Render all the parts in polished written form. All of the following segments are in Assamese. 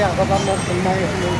আগৰ পৰা মই ফোন মাৰি আছিলোঁ।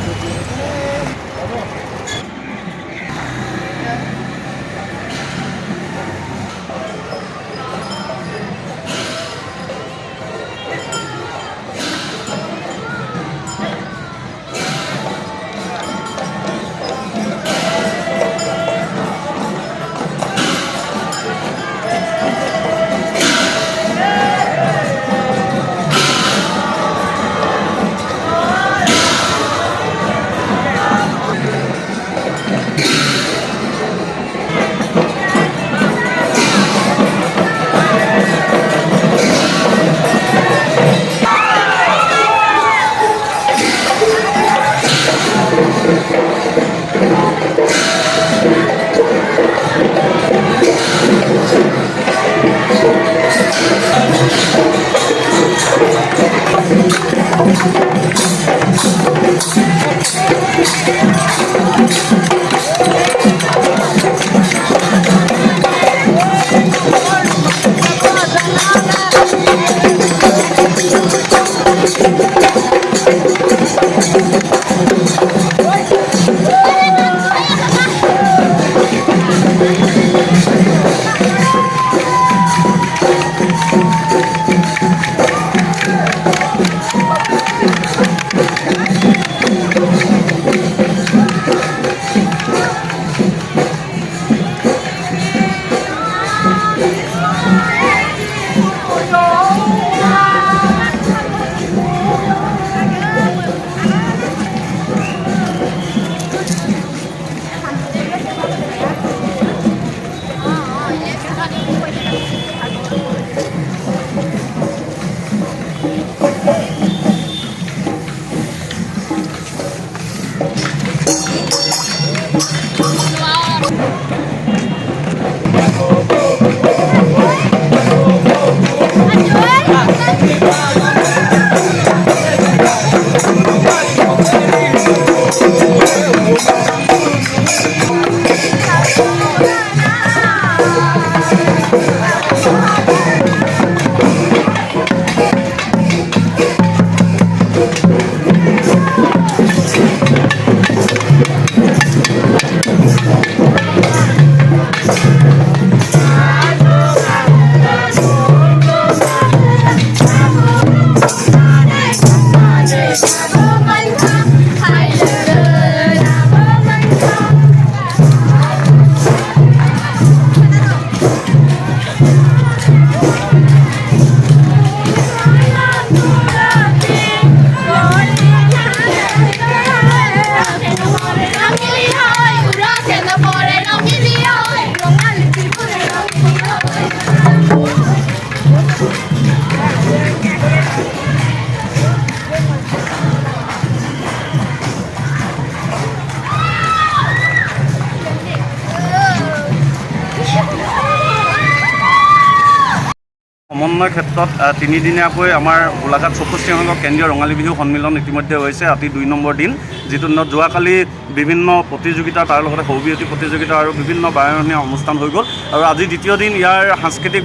সমন্বয় ক্ষেত্ৰত তিনিদিনীয়াকৈ আমাৰ গোলাঘাট 64 সংখ্যক কেন্দ্ৰীয় ৰঙালী বিহু সন্মিলন ইতিমধ্যে হৈছে আজি 2 নম্বৰ দিন, যিটো দিনত যোৱাকালি বিভিন্ন প্ৰতিযোগিতা, তাৰ লগতে সৌবিয়তী প্ৰতিযোগিতা আৰু বিভিন্ন বাৰেৰহণীয়া অনুষ্ঠান হৈ গ'ল। আৰু আজি দ্বিতীয় দিন ইয়াৰ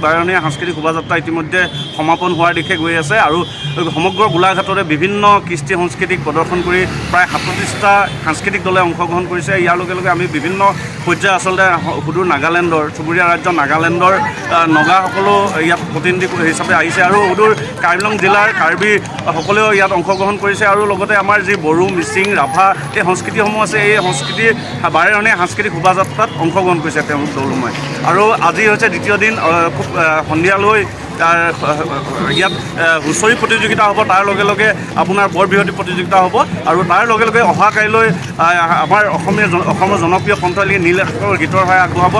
বাৰেৰহণীয়া সাংস্কৃতিক শোভাযাত্ৰা ইতিমধ্যে সমাপন হোৱাৰ দিশে গৈ আছে। আৰু সমগ্ৰ গোলাঘাটতে বিভিন্ন কৃষ্টি সংস্কৃতিক প্ৰদৰ্শন কৰি প্ৰায় 37টা সাংস্কৃতিক দলে অংশগ্ৰহণ কৰিছে। ইয়াৰ লগে লগে আমি বিভিন্ন পৰ্যায়ে আচলতে সুদূৰ নাগালেণ্ডৰ, চুবুৰীয়া ৰাজ্য নাগালেণ্ডৰ নগাসকলো ইয়াত প্ৰতিনিধি হিচাপে আহিছে আৰু সুদূৰ কাৰ্বি আংলং জিলাৰ কাৰ্বিসকলেও ইয়াত অংশগ্ৰহণ কৰিছে। আৰু লগতে আমাৰ যি বড়ো, মিচিং, ৰাভা এই সংস্কৃতিসমূহ আছে, এই সংস্কৃতিৰ বাৰেৰহণীয়া সাংস্কৃতিক শোভাযাত্ৰাত অংশগ্ৰহণ কৰিছে তেওঁলোক দলসমূহে। আৰু আজি হৈছে দ্বিতীয় দিন, খুব সন্ধিয়ালৈ ইয়াত হুঁচৰি প্ৰতিযোগিতা হ'ব, তাৰ লগে লগে আপোনাৰ বৰবিহুৱতী প্ৰতিযোগিতা হ'ব। আৰু তাৰ লগে লগে অহা কাইলৈ আমাৰ অসমৰ জনপ্ৰিয় কণ্ঠশিল্পী নীলআকাশৰ গীতৰ সহায় আগবঢ়াব।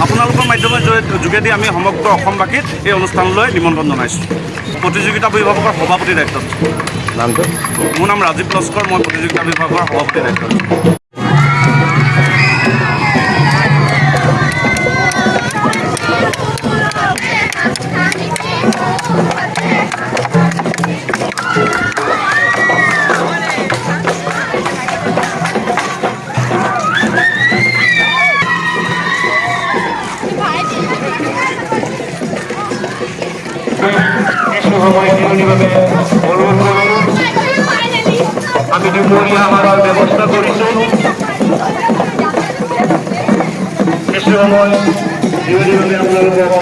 আপোনালোকৰ মাধ্যমৰ যোগেদি আমি সমগ্ৰ অসমবাসীক এই অনুষ্ঠানলৈ নিমন্ত্ৰণ জনাইছোঁ। প্ৰতিযোগিতা বিভাগৰ সভাপতি দায়িত্বত। নামটো? মোৰ নাম ৰাজীৱ লস্কৰ, মই প্ৰতিযোগিতা বিভাগৰ সভাপতি দায়িত্বত। সময় অনুৰোধ আমি দুপৰীয়া আহাৰৰ ব্যৱস্থা কৰিছোঁ। কিছু সময় জিৰণি লৈ আপোনালোকক